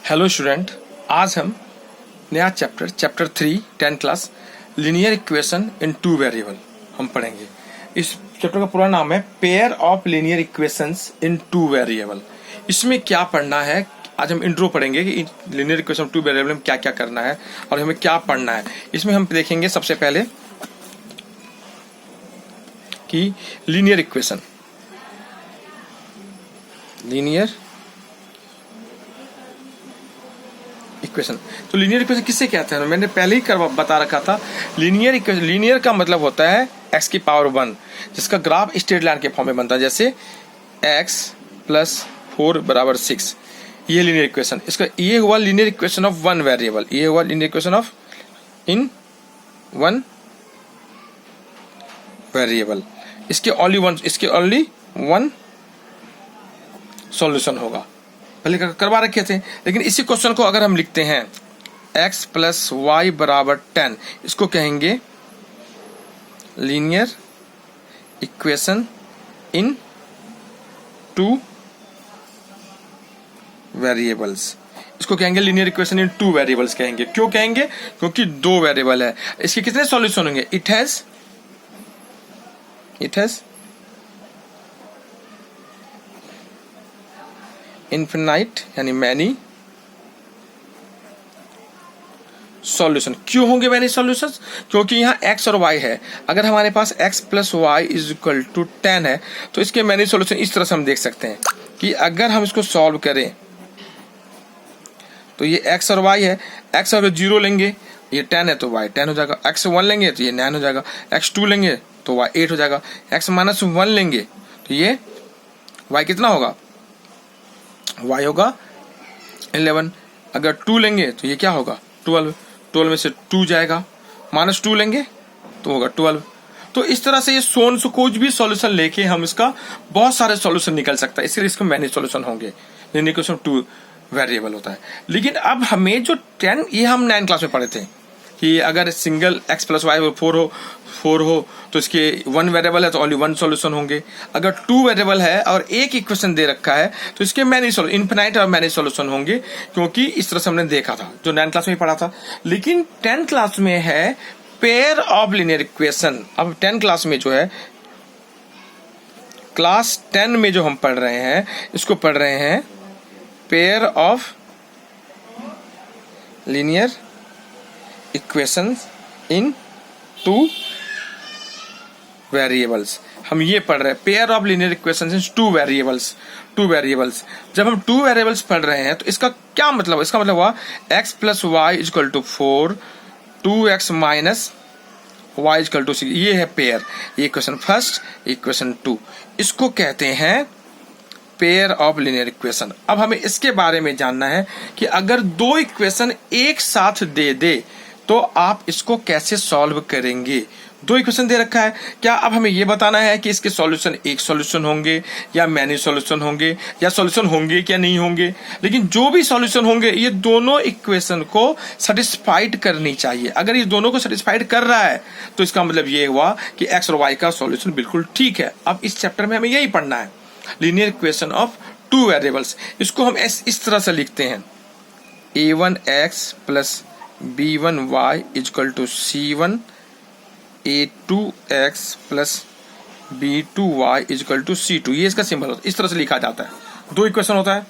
Hello student, आज हम नया chapter 3 10th class linear equation in two variable हम पढ़ेंगे। इस चैप्टर का पूरा नाम है pair of linear equations in two variable. इसमें क्या पढ़ना है, आज हम इंट्रो पढ़ेंगे कि लीनियर इक्वेशन टू वेरिएबल में क्या क्या करना है और हमें क्या पढ़ना है। इसमें हम देखेंगे सबसे पहले कि लीनियर इक्वेशन तो लीनियर इक्वेशन किससे कहते हैं, मैंने पहले ही बता रखा था। लीनियर इक्वेशन, लीनियर का मतलब होता है x की पावर 1, जिसका ग्राफ स्ट्रेट लाइन के फॉर्म में बनता है, जैसे x + 4 = 6। ये लीनियर इक्वेशन, इसका ये हुआ linear equation of one variable, ये हुआ linear equation of in one variable. इसके ओनली वन सॉल्यूशन होगा। पहले करवा रखे थे, लेकिन इसी क्वेश्चन को अगर हम लिखते हैं x + y = 10, इसको कहेंगे linear equation in two variables. इसको कहेंगे linear equation in two variables कहेंगे। क्यों कहेंगे? क्योंकि दो वेरिएबल है। इसके कितने सॉल्यूशन होंगे? इट हैज इनफिनाइट यानी मैनी सॉल्यूशन। क्यों होंगे मैनी सॉल्यूशंस? क्योंकि यहाँ x और y है। अगर हमारे पास x + y = 10 है तो इसके मैनी सॉल्यूशन इस तरह से हम देख सकते हैं कि अगर हम इसको सॉल्व करें तो ये x और y है, x और 0 लेंगे, ये 10 है तो y 10 हो जाएगा, x 1 लेंगे तो ये 9 हो जाएगा, x 2 लेंगे तो y 8 हो जाएगा, x - 1 लेंगे तो ये y कितना होगा? y होगा 11। अगर 2 लेंगे तो ये क्या होगा? 12 में से 2 जाएगा, -2 लेंगे तो होगा 12। तो इस तरह से ये कुछ भी सॉल्यूशन लेके हम इसका बहुत सारे सॉल्यूशन निकल सकता है, इसलिए इसके मैनी सॉल्यूशन होंगे। लीनियर इक्वेशन टू वेरिएबल होता है। लेकिन अब हमें जो 10, ये हम 9 क्लास में पढ़े थे कि अगर सिंगल x + y 4 हो तो इसके वन वेरिएबल है तो ओनली वन सॉल्यूशन होंगे। अगर टू वेरिएबल है और एक इक्वेशन दे रखा है तो इसके मैनी सॉल्यूशन, इनफिनाइट और मैनी सॉल्यूशन होंगे, क्योंकि इस तरह से हमने देखा था, जो 9 क्लास में ही पढ़ा था। लेकिन 10 क्लास में है पेयर ऑफ लीनियर इक्वेशन। अब 10 क्लास में जो है, क्लास 10 में जो हम पढ़ रहे हैं, इसको पढ़ रहे हैं pair of linear equations in two variables. हम ये पढ़ रहे हैं pair of linear equations in two variables. जब हम टू वेरिएबल्स पढ़ रहे हैं तो इसका क्या मतलब? इसका मतलब हुआ x + y = 4, 2x - y = 6। ये है पेयर। ये इक्वेशन फर्स्ट, इक्वेशन 2, इसको कहते हैं पेयर ऑफ लीनियर इक्वेशन। अब हमें इसके बारे में जानना है कि अगर दो इक्वेशन एक साथ दे तो आप इसको कैसे सॉल्व करेंगे। दो इक्वेशन दे रखा है, क्या अब हमें यह बताना है कि इसके सॉल्यूशन एक सॉल्यूशन होंगे या मैनी सॉल्यूशन होंगे, या सॉल्यूशन होंगे क्या नहीं होंगे? लेकिन जो भी सॉल्यूशन होंगे ये दोनों इक्वेशन को सेटिस्फाइड करनी चाहिए। अगर ये दोनों को सेटिस्फाइड कर रहा है तो इसका मतलब ये हुआ कि x और y का सॉल्यूशन बिल्कुल ठीक है। अब इस चैप्टर में हमें यही पढ़ना है, linear equation of two variables. इसको हम इस तरह से लिखते हैं, a1x + b1y = c1, a2x + b2y = c2। ये इसका सिंबल होता है, इस तरह से लिखा जाता है। दो इक्वेशन होता है।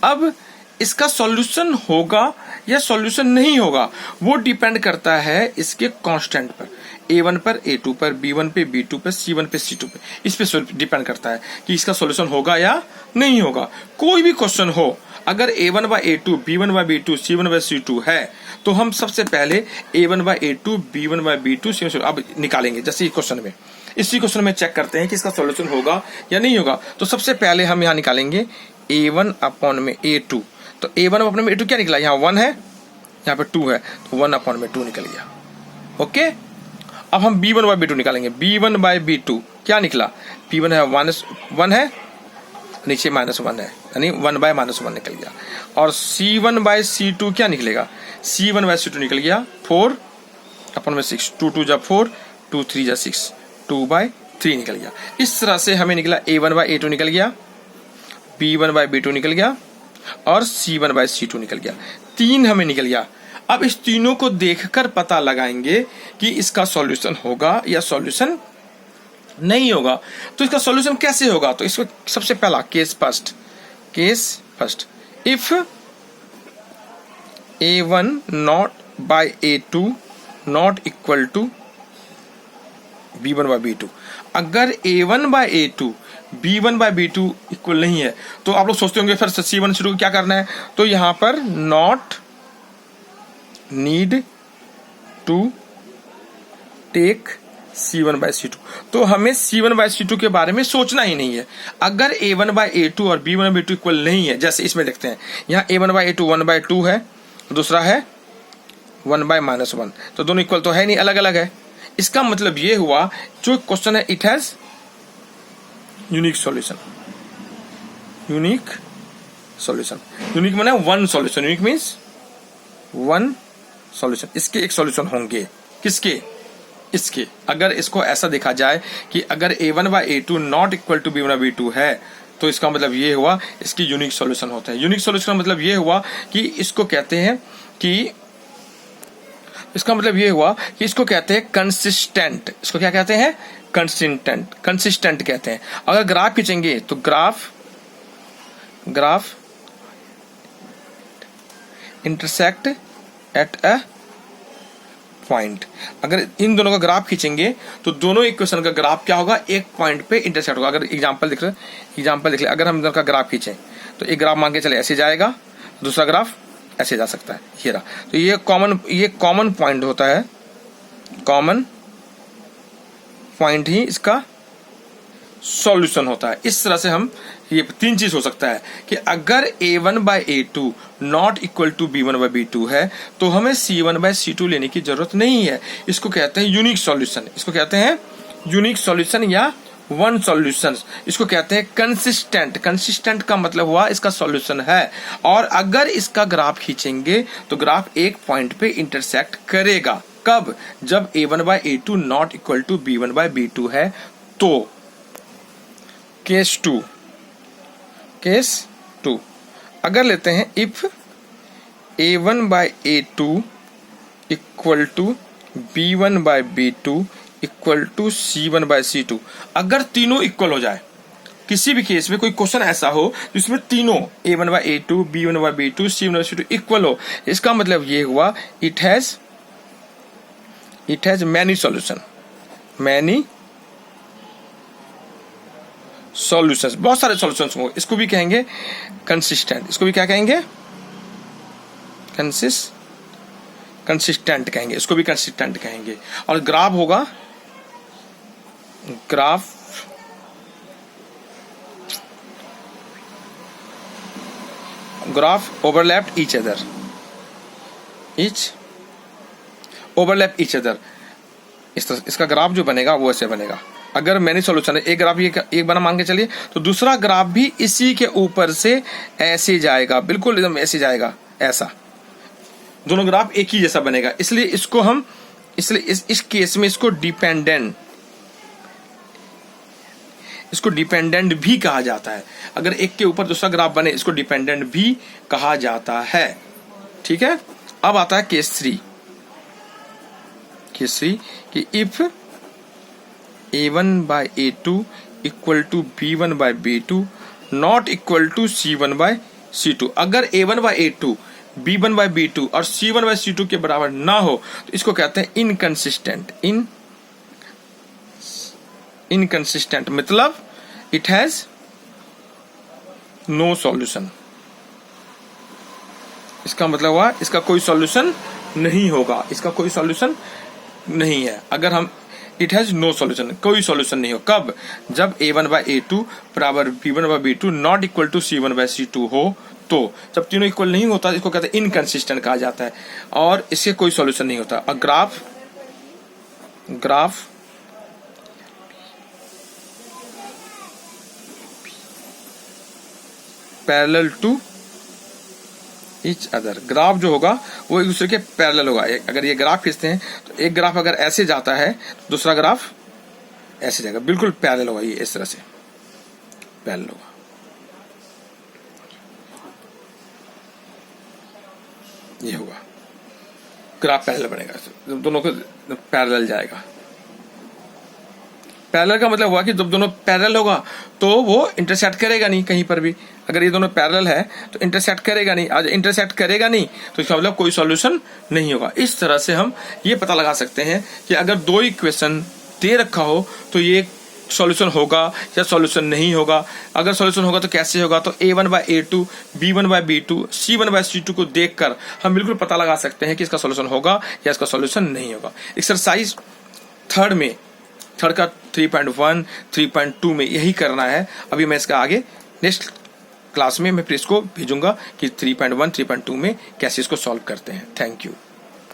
अब इसका सॉल्यूशन होगा या सॉल्यूशन नहीं होगा, वो डिपेंड करता है इसके कांस्टेंट पर, a1 पर, a2 पर, b1 पे, b2 पे, c1 पे, c2 पे। इस पे डिपेंड करता है कि इसका सॉल्यूशन होगा या नहीं होगा। कोई भी क्वेश्चन हो, अगर a1/a2, b1/b2, c1/c2 है तो हम सबसे पहले a1/a2, b1/b2, c1/c2 अब निकालेंगे। जैसे इसी क्वेश्चन में चेक करते हैं कि इसका सॉल्यूशन होगा या नहीं होगा। तो सबसे पहले हम यहाँ निकालेंगे a1/a2। तो a1/a2 क्या निकला? यहाँ 1 है, यहाँ पे 2 है, तो 1/2 निकल गया। ओके, अब हम b1/b2 निकालेंगे। b1/b2 क्या निकला? b1 है 1 है, नीचे -1 है, यानी 1/-1 निकल गया। और c1/c2 क्या निकलेगा? c1/c2 निकल गया 4/6, 2 2 = 4, 2 3 = 6, 2/3 निकल गया। इस तरह से हमें निकला a1/a2 निकल गया, b1/b2 निकल गया, और C1/C2 निकल गया, 3 हमें निकल गया। अब इस तीनों को देखकर पता लगाएंगे कि इसका सॉल्यूशन होगा या सॉल्यूशन नहीं होगा। तो इसका सॉल्यूशन कैसे होगा? तो इसको सबसे पहला case first, if A1 not by A2 not equal to B1/B2, अगर A1/A2 B1/B2 इक्वल नहीं है तो आप लोग सोचते होंगे फिर C1/C2 क्या करना है, तो यहां पर not need to take C1/C2, तो हमें C1/C2 के बारे में सोचना ही नहीं है। अगर A1/A2 और B1/B2 इक्वल नहीं है, जैसे इसमें देखते हैं यहाँ A1/A2 1/2 है, दूसरा है 1/-1, तो दोनों इक्वल तो है नहीं, अलग अलग है। इसका मतलब ये हुआ जो क्वेश्चन है it has unique solution. Unique माने one solution, unique means one solution. इसके एक सॉल्यूशन होंगे, किसके? इसके। अगर इसको ऐसा देखा जाए कि अगर A1/A2 not equal to B1/B2 है, तो इसका मतलब ये हुआ इसकी यूनिक सॉल्यूशन होता है। यूनिक सॉल्यूशन का मतलब ये हुआ कि इसको कहते हैं कंसिस्टेंट। इसको क्या कहते हैं? कंसिस्टेंट कहते हैं। अगर ग्राफ खींचेंगे तो graph intersect at a point. अगर इन दोनों का ग्राफ खींचेंगे तो दोनों इक्वेशन का ग्राफ क्या होगा? एक पॉइंट पे इंटरसेक्ट होगा। अगर एग्जांपल देख ले, अगर हम दोनों का ग्राफ खींचें तो एक ग्राफ मान के चले ऐसे जाएगा, दूसरा ग्राफ ऐसे जा सकता है, ये रहा। तो ये कॉमन पॉइंट होता है, कॉमन पॉइंट ही इसका सॉल्यूशन होता है। इस तरह से हम ये 3 चीज हो सकता है कि अगर A1/A2 not equal to B1/B2 है तो हमें C1/C2 लेने की जरूरत नहीं है। इसको कहते हैं यूनिक सॉल्यूशन, या वन सॉल्यूशन। इसको कहते हैं कंसिस्टेंट का मतलब हुआ इसका सॉल्यूशन है। और अगर इसका ग्राफ खींचेंगे तो ग्राफ एक पॉइंट पे इंटरसेक्ट करेगा। कब? जब A1/A2 not equal to B1/B2 है। तो केस टू अगर लेते हैं if A1/A2 equal to B1/B2 equal to C1/C2, अगर तीनों इक्वल हो जाए, किसी भी केस में कोई क्वेश्चन ऐसा हो जिसमें तीनों A1/A2 B1/B2 C1/C2 इक्वल हो, इसका मतलब ये हुआ इट हैज मैनी सॉल्यूशन, बहुत सारे सॉल्यूशंस होंगे। इसको भी कहेंगे कंसिस्टेंट। इसको भी क्या कहेंगे? कंसिस्टेंट कहेंगे। इसको भी कंसिस्टेंट कहेंगे। और ग्राफ होगा ग्राफ ओवरलैप ईच अदर, इसका ग्राफ जो बनेगा वो ऐसे बनेगा। अगर मैंने सॉल्यूशन है, एक ग्राफ एक बना मान के चलिए, तो दूसरा ग्राफ भी इसी के ऊपर से ऐसे जाएगा, बिल्कुल एकदम ऐसे जाएगा, ऐसा दोनों ग्राफ एक ही जैसा बनेगा। इसलिए इस केस में इसको डिपेंडेंट भी कहा जाता है। अगर एक के ऊपर दूसरा ग्राफ बने इसको डिपेंडेंट भी कहा जाता है। ठीक है। अब आता है केस 3 कि if A1/A2 equal to B1/B2 not equal to C1/C2, अगर A1/A2 B1/B2 और C1/C2 के बराबर ना हो तो इसको कहते हैं इनकंसिस्टेंट, मतलब इट हैज नो सॉल्यूशन। इसका मतलब हुआ इसका कोई सॉल्यूशन नहीं होगा, इसका कोई सॉल्यूशन नहीं है। अगर हम इट हैज नो सॉल्यूशन, कोई सॉल्यूशन नहीं हो। कब? जब A1/A2 बराबर B1/B2 not equal to C1/C2 हो। तो जब तीनों इक्वल नहीं होता इसको कहते हैं इनकंसिस्टेंट कहा जाता है और इसके कोई सॉल्यूशन नहीं होता। और graph parallel to each other, graph जो होगा वो एक दूसरे के पैरेलल होगा। अगर ये ग्राफ खींचते हैं तो एक ग्राफ अगर ऐसे जाता है तो दूसरा ग्राफ ऐसे जाएगा, बिल्कुल पैरेलल होगा, ये इस तरह से पैरेलल होगा। ये होगा, ग्राफ पैरेलल बनेगा, दोनों को पैरेलल जाएगा। पैरेलल का मतलब हुआ कि जब दोनों पैरेलल होगा तो वो इंटरसेक्ट करेगा नहीं कहीं पर भी। अगर ये दोनों पैरेलल है तो इंटरसेक्ट करेगा नहीं, आज इंटरसेक्ट करेगा नहीं तो इसका मतलब कोई सॉल्यूशन नहीं होगा। इस तरह से हम ये पता लगा सकते हैं कि अगर दो इक्वेशन दे रखा हो तो ये सॉल्यूशन होगा या सॉल्यूशन नहीं होगा। अगर सॉल्यूशन होगा तो कैसे होगा, तो a1/a2, b1/b2, c1/c2 को देखकर हम बिल्कुल पता लगा सकते हैं कि इसका सॉल्यूशन होगा या इसका सॉल्यूशन नहीं होगा। एक्सरसाइज थर्ड का 3.1, 3.2 में यही करना है। अभी मैं इसका आगे नेक्स्ट क्लास में मैं फिर इसको भेजूंगा कि 3.1, 3.2 में कैसे इसको सॉल्व करते हैं। Thank you.